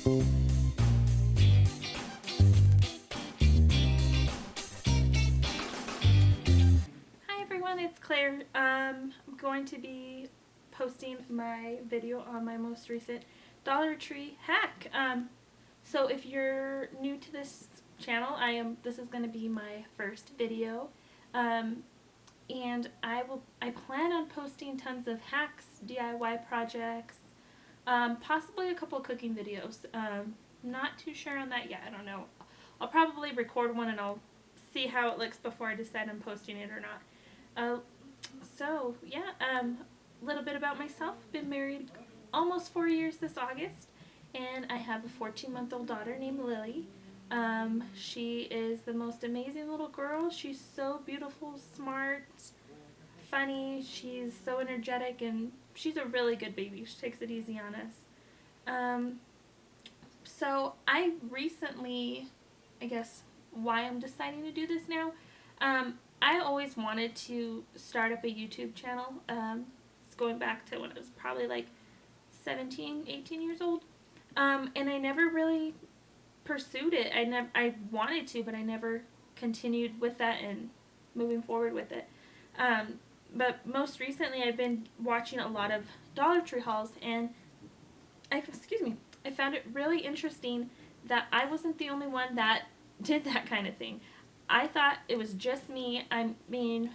Hi everyone, it's Claire. I'm going to be posting my video on my most recent Dollar Tree hack. So if you're new to this channel, this is going to be my first video. And I plan on posting tons of hacks, DIY projects, possibly a couple cooking videos. Not too sure on that yet. I don't know. I'll probably record one and I'll see how it looks before I decide I'm posting it or not. A little bit about myself. Been married almost 4 years this August, and I have a 14-month-old daughter named Lily. She is the most amazing little girl. She's so beautiful, smart, funny. She's so energetic, and she's a really good baby. She takes it easy on us. So I recently, I guess why I'm deciding to do this now, I always wanted to start up a YouTube channel. It's going back to when I was probably like 17, 18 years old. And I never really pursued it. I wanted to, but I never continued with that and moving forward with it. But most recently I've been watching a lot of Dollar Tree hauls, and I found it really interesting that I wasn't the only one that did that kind of thing. I thought it was just me. I mean,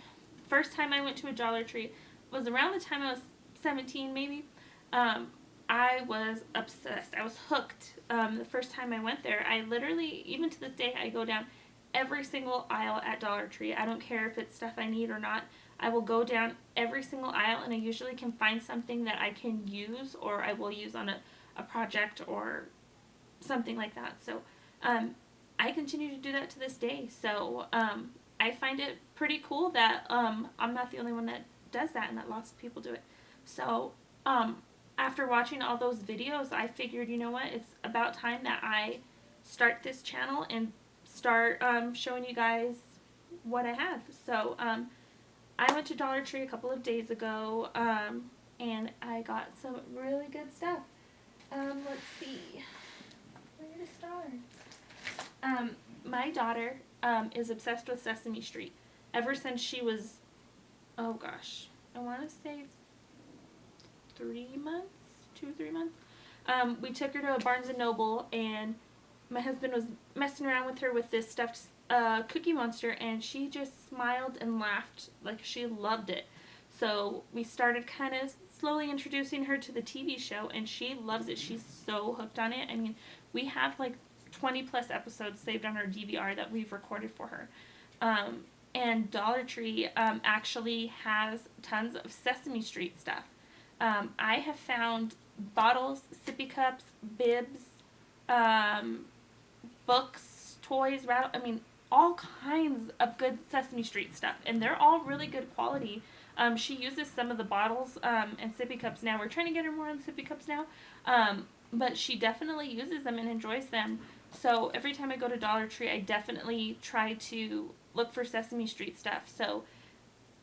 first time I went to a Dollar Tree was around the time I was 17 maybe. I was obsessed. I was hooked the first time I went there. I literally, even to this day, I go down every single aisle at Dollar Tree. I don't care if it's stuff I need or not. I will go down every single aisle, and I usually can find something that I can use, or I will use on a project or something like that. So I continue to do that to this day. So I find it pretty cool that I'm not the only one that does that, and that lots of people do it. So after watching all those videos, I figured, you know what, it's about time that I start this channel and start showing you guys what I have. So I went to Dollar Tree a couple of days ago, and I got some really good stuff. Let's see, where to start? My daughter is obsessed with Sesame Street ever since she was, oh gosh, I want to say 3 months, 2 or 3 months. We took her to a Barnes & Noble, and my husband was messing around with her with this stuffed Cookie Monster, and she just smiled and laughed like she loved it. So we started kind of slowly introducing her to the TV show, and she loves it. She's so hooked on it. I mean, we have like 20 plus episodes saved on our DVR that we've recorded for her. And Dollar Tree actually has tons of Sesame Street stuff. I have found bottles, sippy cups, bibs, books, toys, all kinds of good Sesame Street stuff, and they're all really good quality. She uses some of the bottles and sippy cups now. We're trying to get her more on sippy cups now, but she definitely uses them and enjoys them. So every time I go to Dollar Tree, I definitely try to look for Sesame Street stuff. So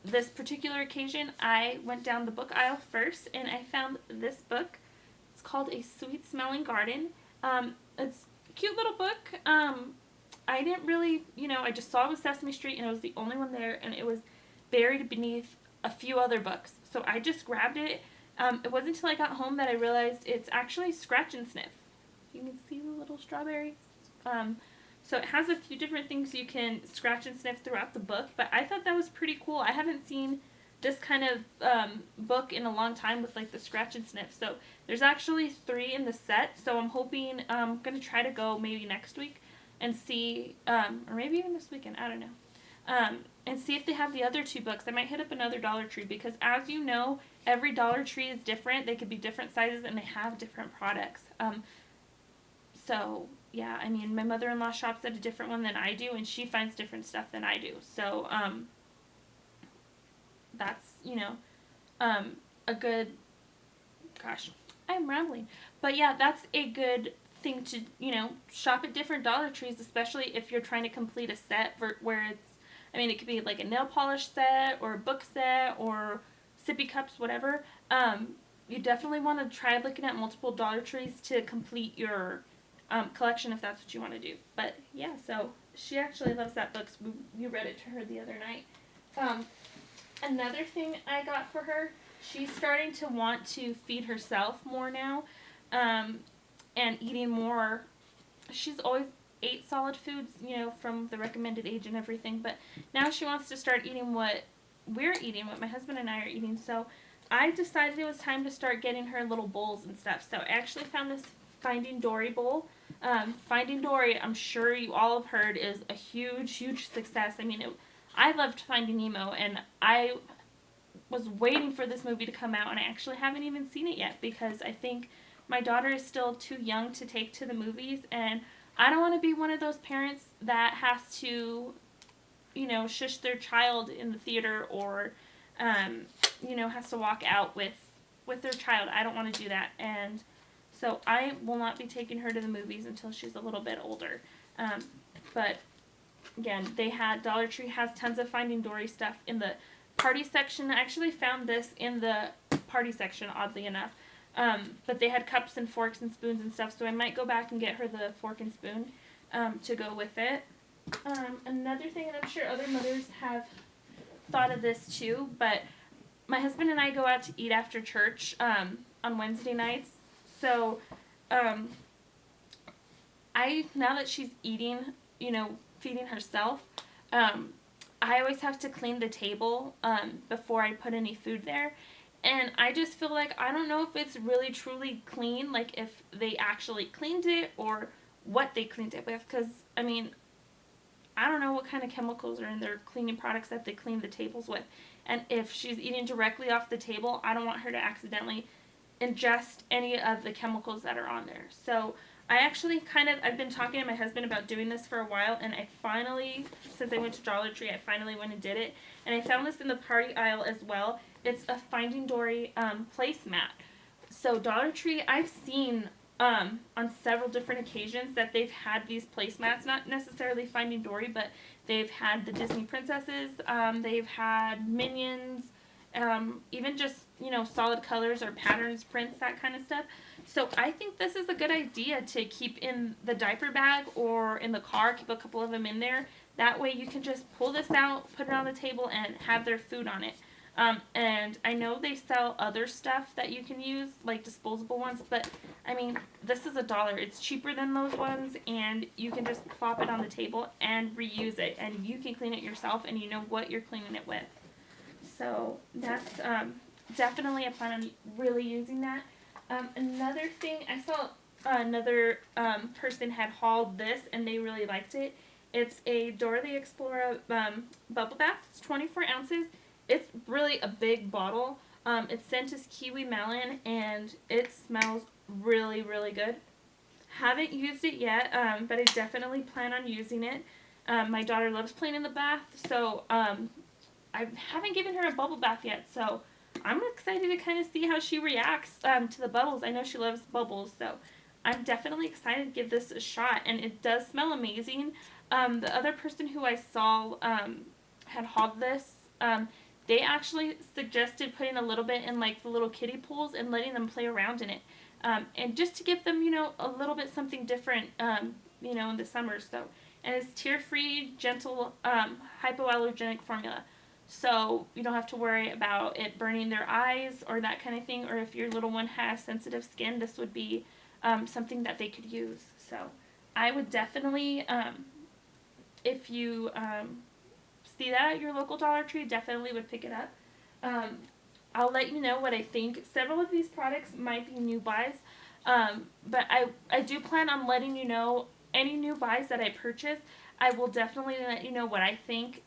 this particular occasion, I went down the book aisle first, and I found this book. It's called A Sweet Smelling Garden. It's a cute little book. I didn't really, I just saw it was Sesame Street, and it was the only one there, and it was buried beneath a few other books. So I just grabbed it. It wasn't until I got home that I realized it's actually Scratch and Sniff. You can see the little strawberries. So it has a few different things you can scratch and sniff throughout the book, but I thought that was pretty cool. I haven't seen this kind of book in a long time with like the scratch and sniff. So there's actually 3 in the set, so I'm hoping, I'm going to try to go maybe next week and see, or maybe even this weekend, I don't know, and see if they have the other 2 books. I might hit up another Dollar Tree, because as you know, every Dollar Tree is different. They could be different sizes, and they have different products. So yeah, I mean, my mother-in-law shops at a different one than I do, and she finds different stuff than I do. So that's, a good, gosh, I'm rambling. But yeah, that's a good thing to, shop at different Dollar Trees, especially if you're trying to complete a set where it's, it could be like a nail polish set or a book set or sippy cups, whatever. You definitely want to try looking at multiple Dollar Trees to complete your collection if that's what you want to do. But yeah, so she actually loves that book. So you read it to her the other night. Another thing I got for her, she's starting to want to feed herself more now, and eating more. She's always ate solid foods, from the recommended age and everything, but now she wants to start eating what we're eating, what my husband and I are eating. So I decided it was time to start getting her little bowls and stuff. So I actually found this Finding Dory bowl. Finding Dory, I'm sure you all have heard, is a huge, huge success. I mean, I loved Finding Nemo, and I was waiting for this movie to come out, and I actually haven't even seen it yet because I think my daughter is still too young to take to the movies, and I don't want to be one of those parents that has to, shush their child in the theater or, has to walk out with their child. I don't want to do that, and so I will not be taking her to the movies until she's a little bit older. But again, Dollar Tree has tons of Finding Dory stuff in the party section. I actually found this in the party section, oddly enough. But they had cups and forks and spoons and stuff, so I might go back and get her the fork and spoon to go with it. Another thing, and I'm sure other mothers have thought of this too, but my husband and I go out to eat after church on Wednesday nights. So now that she's eating, feeding herself, I always have to clean the table before I put any food there. And I just feel like I don't know if it's really truly clean, like if they actually cleaned it or what they cleaned it with. Because, I mean, I don't know what kind of chemicals are in their cleaning products that they clean the tables with. And if she's eating directly off the table, I don't want her to accidentally ingest any of the chemicals that are on there. So I actually I've been talking to my husband about doing this for a while, and I finally, since I went to Dollar Tree, I finally went and did it. And I found this in the party aisle as well. It's a Finding Dory placemat. So Dollar Tree, I've seen on several different occasions that they've had these placemats, not necessarily Finding Dory, but they've had the Disney princesses, they've had Minions, even just, solid colors or patterns, prints, that kind of stuff. So I think this is a good idea to keep in the diaper bag or in the car, keep a couple of them in there. That way you can just pull this out, put it on the table, and have their food on it. And I know they sell other stuff that you can use, like disposable ones, but I mean, this is $1. It's cheaper than those ones, and you can just plop it on the table and reuse it, and you can clean it yourself, and you know what you're cleaning it with. So that's definitely a plan on really using that. Another thing, I saw another person had hauled this, and they really liked it. It's a Dora the Explorer bubble bath. It's 24 ounces. It's really a big bottle. Its scent is kiwi melon, and it smells really, really good. Haven't used it yet, but I definitely plan on using it. My daughter loves playing in the bath, so I haven't given her a bubble bath yet, so I'm excited to kind of see how she reacts to the bubbles. I know she loves bubbles, so I'm definitely excited to give this a shot, and it does smell amazing. The other person who I saw had hauled this, they actually suggested putting a little bit in like the little kiddie pools and letting them play around in it. And just to give them, a little bit something different, in the summer. So, and it's tear-free, gentle, hypoallergenic formula. So you don't have to worry about it burning their eyes or that kind of thing. Or if your little one has sensitive skin, this would be something that they could use. So I would definitely, if you see that at your local Dollar Tree, definitely would pick it up. I'll let you know what I think. Several of these products might be new buys, but I do plan on letting you know any new buys that I purchase. I will definitely let you know what I think,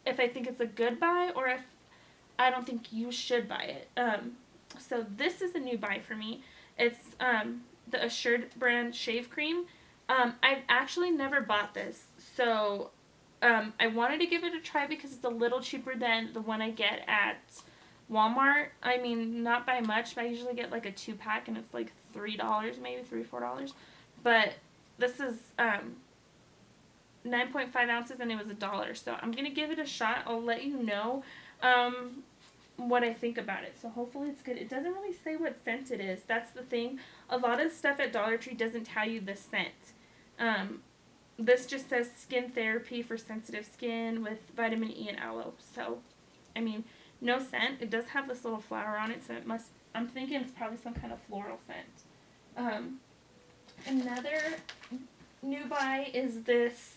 if I think it's a good buy or if I don't think you should buy it. So this is a new buy for me. It's the Assured brand shave cream. I've actually never bought this, so I wanted to give it a try because it's a little cheaper than the one I get at Walmart. I mean, not by much, but I usually get like a 2-pack and it's like $3, maybe $3-4. But this is 9.5 ounces and it was $1. So I'm going to give it a shot. I'll let you know what I think about it. So hopefully it's good. It doesn't really say what scent it is. That's the thing. A lot of stuff at Dollar Tree doesn't tell you the scent. This just says skin therapy for sensitive skin with vitamin E and aloe. So, I mean, no scent. It does have this little flower on it, so it must, I'm thinking it's probably some kind of floral scent. Another new buy is this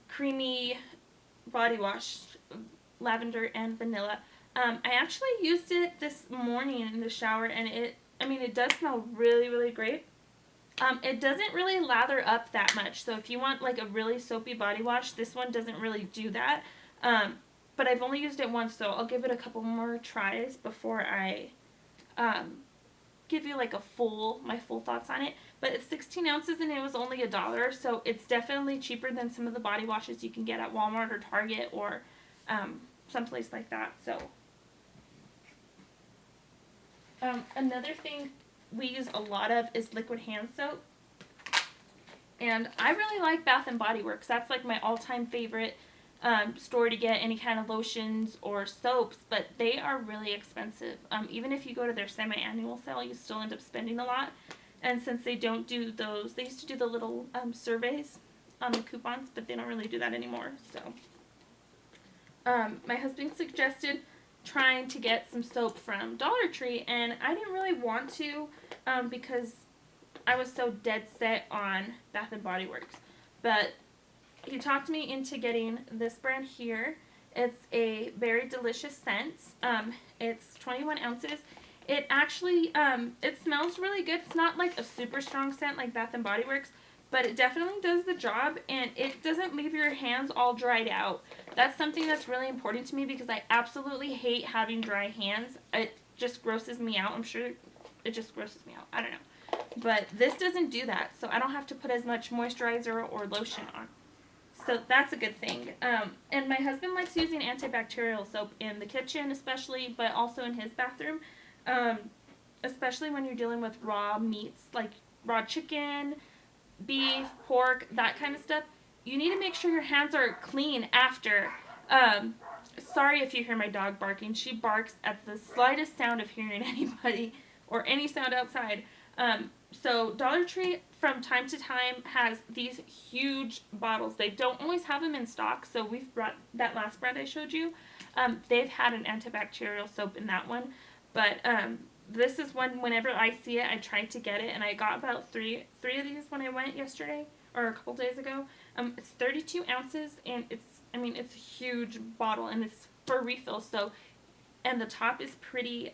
creamy body wash, lavender and vanilla. I actually used it this morning in the shower, and it does smell really, really great. It doesn't really lather up that much, so if you want like a really soapy body wash, this one doesn't really do that. But I've only used it once, so I'll give it a couple more tries before I give you like my full thoughts on it. But it's 16 ounces and it was only $1, so it's definitely cheaper than some of the body washes you can get at Walmart or Target or someplace like that. So another thing we use a lot of is liquid hand soap, and I really like Bath and Body Works. That's like my all-time favorite store to get any kind of lotions or soaps, but they are really expensive. Even if you go to their semi-annual sale, you still end up spending a lot. And since they don't do those, they used to do the little surveys on the coupons, but they don't really do that anymore. So my husband suggested trying to get some soap from Dollar Tree, and I didn't really want to because I was so dead set on Bath and Body Works. But he talked me into getting this brand here. It's a very delicious scent. It's 21 ounces. It actually, it smells really good. It's not like a super strong scent like Bath and Body Works, but it definitely does the job, and it doesn't leave your hands all dried out. That's something that's really important to me because I absolutely hate having dry hands. It just grosses me out. I'm sure it just grosses me out. I don't know. But this doesn't do that, so I don't have to put as much moisturizer or lotion on. So that's a good thing. And my husband likes using antibacterial soap in the kitchen especially, but also in his bathroom. Especially when you're dealing with raw meats like raw chicken, beef, pork, that kind of stuff. You need to make sure your hands are clean after. Sorry if you hear my dog barking. She barks at the slightest sound of hearing anybody or any sound outside. So Dollar Tree from time to time has these huge bottles. They don't always have them in stock, so we've brought that last brand I showed you. They've had an antibacterial soap in that one, but this is one, whenever I see it, I try to get it, and I got about three of these when I went yesterday, or a couple days ago. It's 32 ounces, and it's a huge bottle, and it's for refill, so, and the top is pretty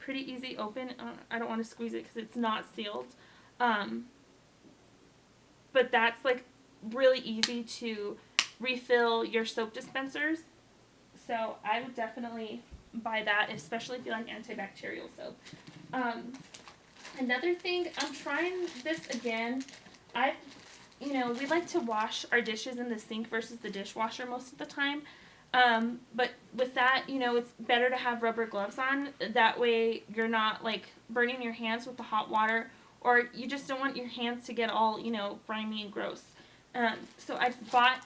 easy open. I don't want to squeeze it because it's not sealed, but that's like really easy to refill your soap dispensers, so I would definitely buy that, especially if you like antibacterial soap. Another thing, I'm trying this again. We like to wash our dishes in the sink versus the dishwasher most of the time. But with that, it's better to have rubber gloves on. That way you're not like burning your hands with the hot water, or you just don't want your hands to get all, grimy and gross. So I bought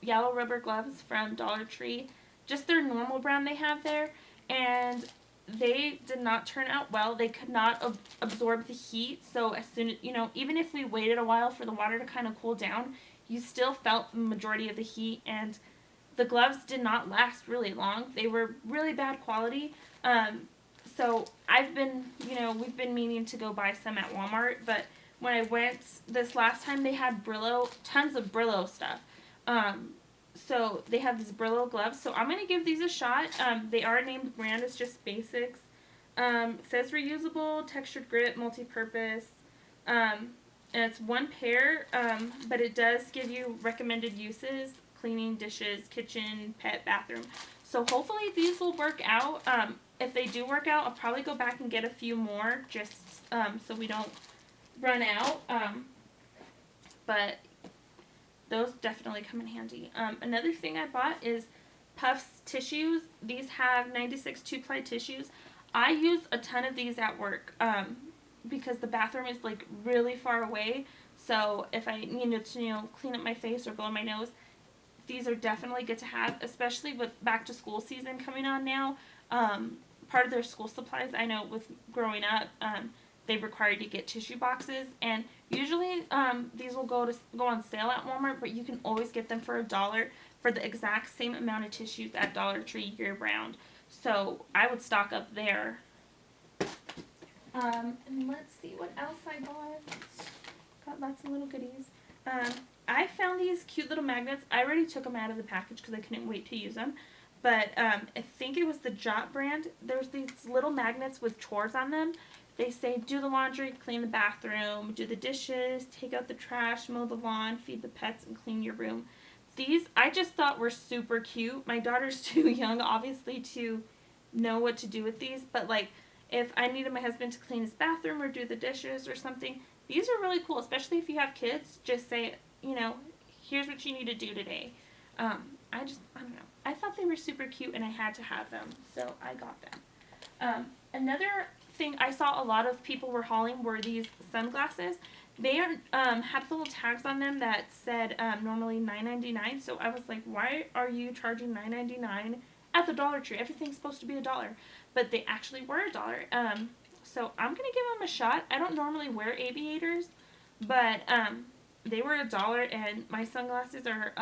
yellow rubber gloves from Dollar Tree, just their normal brand they have there, and they did not turn out well. They could not absorb the heat, so as soon as, even if we waited a while for the water to kind of cool down, you still felt the majority of the heat, and the gloves did not last really long. They were really bad quality. So we've been meaning to go buy some at Walmart, but when I went this last time, they had tons of Brillo stuff. So they have these Brillo gloves, so I'm going to give these a shot. They are named brand, it's just basics. It says reusable, textured grip, multi-purpose, and it's one pair, but it does give you recommended uses: cleaning, dishes, kitchen, pet, bathroom. So hopefully these will work out. If they do work out, I'll probably go back and get a few more, just so we don't run out. But those definitely come in handy. Another thing I bought is Puffs tissues. These have 96 2-ply tissues. I use a ton of these at work because the bathroom is like really far away. So if I needed to, clean up my face or blow my nose, these are definitely good to have, especially with back to school season coming on now. Part of their school supplies, I know with growing up, they required you to get tissue boxes, and usually these will go on sale at Walmart, but you can always get them for $1 for the exact same amount of tissues at Dollar Tree year round. So I would stock up there. And let's see what else I got lots of little goodies. I found these cute little magnets. I already took them out of the package because I couldn't wait to use them. But I think it was the Jot brand. There's these little magnets with chores on them. They say do the laundry, clean the bathroom, do the dishes, take out the trash, mow the lawn, feed the pets, and clean your room. These I just thought were super cute. My daughter's too young, obviously, to know what to do with these. But, like, if I needed my husband to clean his bathroom or do the dishes or something, these are really cool, especially if you have kids. Just say, you know, here's what you need to do today. I don't know. I thought they were super cute and I had to have them, so I got them. Another thing I saw a lot of people were hauling were these sunglasses. They are had little tags on them that said normally $9.99, so I was like, why are you charging $9.99 at the Dollar Tree? Everything's supposed to be $1. But they actually were $1. So I'm going to give them a shot. I don't normally wear aviators, but they were $1, and my sunglasses are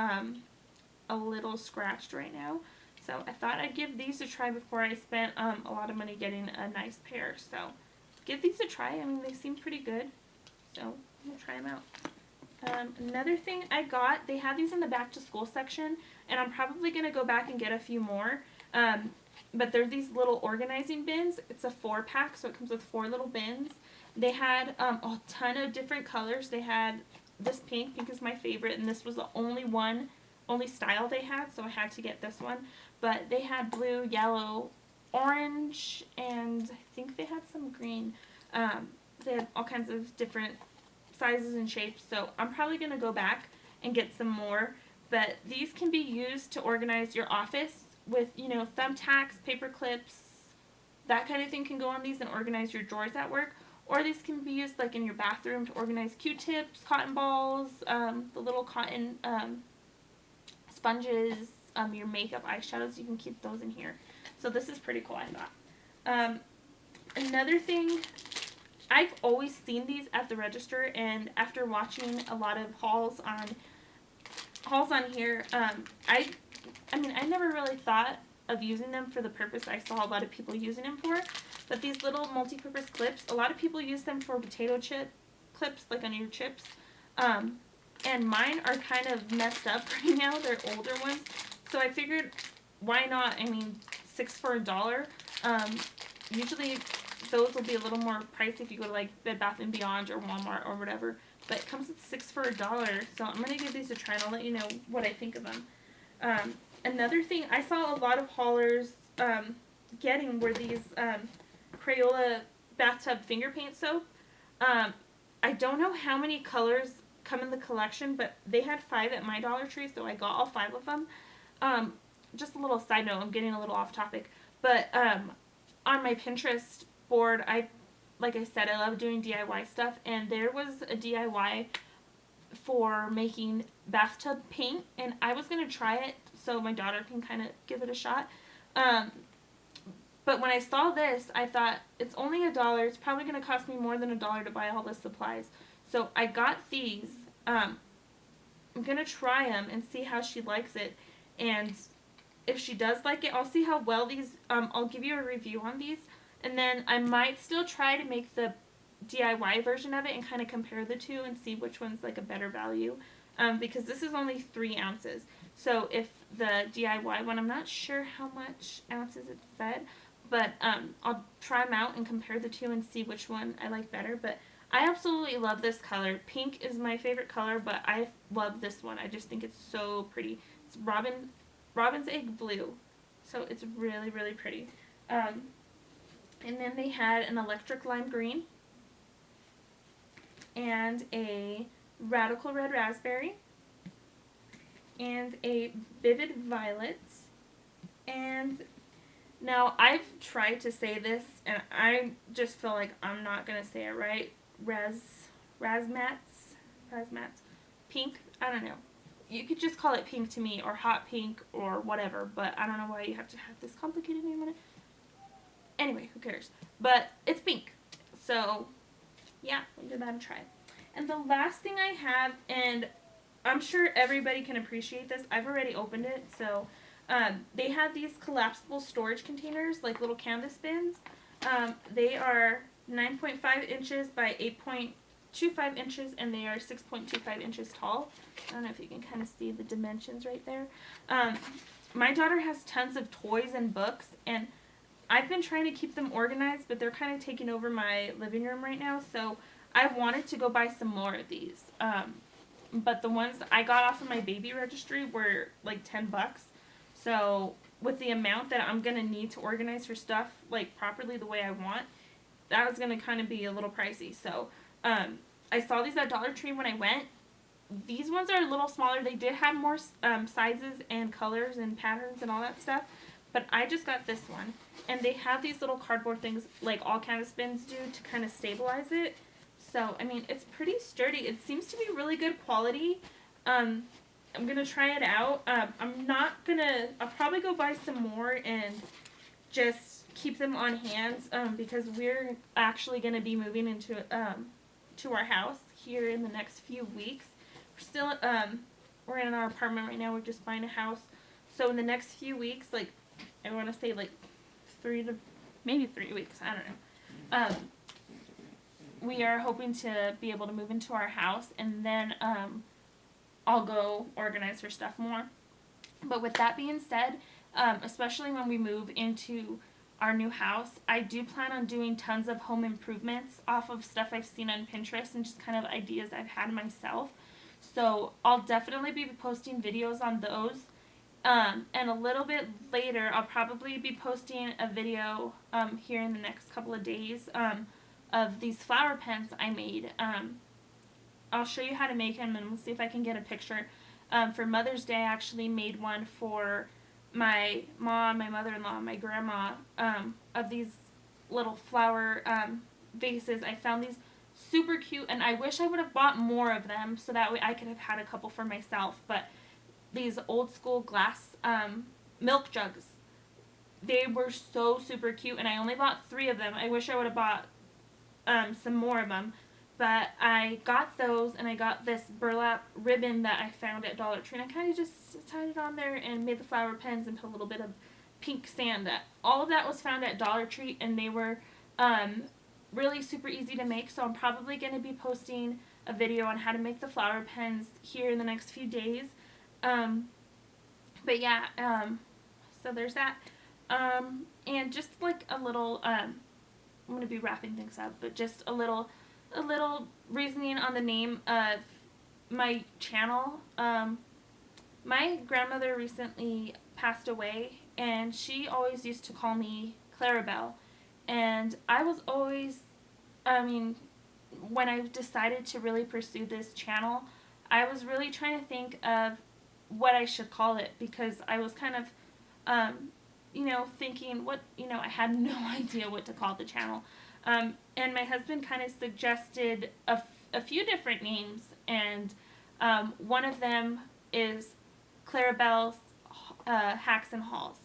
a little scratched right now. So I thought I'd give these a try before I spent a lot of money getting a nice pair. So give these a try. I mean, they seem pretty good. So I'm going to try them out. Another thing I got, they have these in the back to school section, and I'm probably going to go back and get a few more. But they're these little organizing bins. It's a 4-pack, so it comes with 4 little bins. They had a ton of different colors. They had this pink. Pink is my favorite, and this was the only style they had, so I had to get this one. But they had blue, yellow, orange, and I think they had some green. They had all kinds of different sizes and shapes, so I'm probably going to go back and get some more. But these can be used to organize your office with, you know, thumbtacks, paper clips, that kind of thing can go on these and organize your drawers at work. Or these can be used like in your bathroom to organize Q-tips, cotton balls, the little cotton sponges, your makeup, eyeshadows, you can keep those in here. So this is pretty cool, I thought. Another thing, I've always seen these at the register, and after watching a lot of hauls on here, I mean, I never really thought of using them for the purpose I saw a lot of people using them for. But these little multi-purpose clips, a lot of people use them for potato chip clips, like on your chips. And mine are kind of messed up right now. They're older ones. So I figured, why not? I mean, 6 for $1. Usually those will be a little more pricey if you go to like Bed Bath & Beyond or Walmart or whatever. But it comes with 6 for $1. So I'm going to give these a try and I'll let you know what I think of them. Another thing I saw a lot of haulers getting were these Crayola bathtub finger paint soap. I don't know how many colors come in the collection, but they had 5 at my Dollar Tree, so I got all 5 of them. Just a little side note, I'm getting a little off topic, but on my Pinterest board, like I said, I love doing DIY stuff, and there was a DIY for making bathtub paint, and I was going to try it so my daughter can kind of give it a shot. But when I saw this, I thought, it's only $1. It's probably going to cost me more than $1 to buy all the supplies. So I got these. I'm going to try them and see how she likes it. And if she does like it, I'll see how well these, I'll give you a review on these. And then I might still try to make the DIY version of it and kind of compare the two and see which one's like a better value. Because this is only 3 ounces. So if the DIY one, I'm not sure how much ounces it said, but I'll try them out and compare the two and see which one I like better. But I absolutely love this color. Pink is my favorite color, but I love this one. I just think it's so pretty. It's Robin's Egg Blue, so it's really, really pretty. And then they had an electric lime green and a radical red raspberry and a vivid violet. And now I've tried to say this and I just feel like I'm not going to say it right. Razmats pink, I don't know. you could just call it pink to me, or hot pink, or whatever, but I don't know why you have to have this complicated name on it. Anyway, who cares? But it's pink. So, yeah, we'll give that a try. And the last thing I have, and I'm sure everybody can appreciate this. I've already opened it. So, they have these collapsible storage containers, like little canvas bins. They are 9.5 inches by 8.25 inches, and they are 6.25 inches tall. I don't know if you can kind of see the dimensions right there. My daughter has tons of toys and books, and I've been trying to keep them organized, but they're kind of taking over my living room right now, so I wanted to go buy some more of these. But the ones I got off of my baby registry were like $10. So with the amount that I'm going to need to organize her stuff like properly the way I want, that was going to kind of be a little pricey. So I saw these at Dollar Tree when I went. These ones are a little smaller. They did have more sizes and colors and patterns and all that stuff. But I just got this one. And they have these little cardboard things like all canvas bins do to kind of stabilize it. So, I mean, it's pretty sturdy. It seems to be really good quality. I'm going to try it out. I'll probably go buy some more and just keep them on hand because we're actually going to be moving into to our house here in the next few weeks. We're in our apartment right now. We're just buying a house. So in the next few weeks, like, I want to say like 3 weeks, I don't know. We are hoping to be able to move into our house, and then I'll go organize her stuff more. But with that being said, especially when we move into our new house, I do plan on doing tons of home improvements off of stuff I've seen on Pinterest and just kind of ideas I've had myself. So I'll definitely be posting videos on those. And a little bit later, I'll probably be posting a video here in the next couple of days of these flower pens I made. I'll show you how to make them, and we'll see if I can get a picture. For Mother's Day, I actually made one for my mom, my mother-in-law, my grandma, of these little flower vases. I found these super cute, and I wish I would have bought more of them so that way I could have had a couple for myself. But these old school glass milk jugs, they were so super cute, and I only bought 3 of them. I wish I would have bought some more of them, but I got those, and I got this burlap ribbon that I found at Dollar Tree, and I kind of just tied it on there and made the flower pens and put a little bit of pink sand. All of that was found at Dollar Tree, and they were really super easy to make, so I'm probably going to be posting a video on how to make the flower pens here in the next few days. But yeah, so there's that. And just like a little, I'm going to be wrapping things up, but just a little reasoning on the name of my channel. My grandmother recently passed away, and she always used to call me Clarabelle. And I was always, when I decided to really pursue this channel, I was really trying to think of what I should call it, because I was kind of, thinking I had no idea what to call the channel. And my husband kind of suggested a few different names, and one of them is Clarabelle's Hacks and Hauls.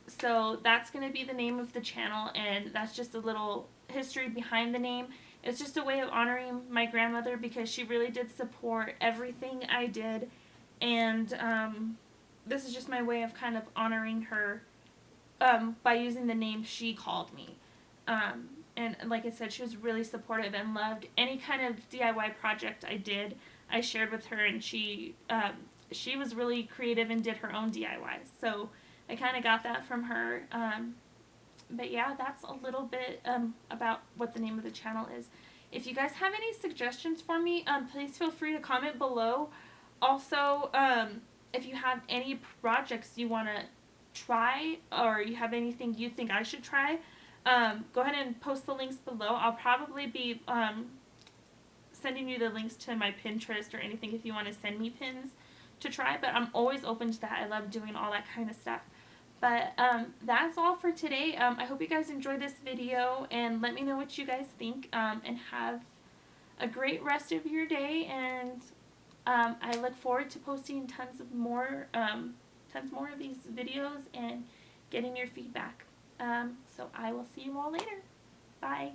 So that's going to be the name of the channel, and that's just a little history behind the name. It's just a way of honoring my grandmother, because she really did support everything I did, and this is just my way of kind of honoring her by using the name she called me. And like I said, she was really supportive and loved any kind of DIY project I did. I shared with her, and she was really creative and did her own DIYs. So I kind of got that from her. But yeah, that's a little bit about what the name of the channel is. If you guys have any suggestions for me, please feel free to comment below. Also, if you have any projects you want to try, or you have anything you think I should try, go ahead and post the links below. I'll probably be sending you the links to my Pinterest or anything if you want to send me pins to try, but I'm always open to that. I love doing all that kind of stuff. But that's all for today. I hope you guys enjoyed this video, and let me know what you guys think, and have a great rest of your day, and I look forward to posting tons more of these videos and getting your feedback. So I will see you all later. Bye.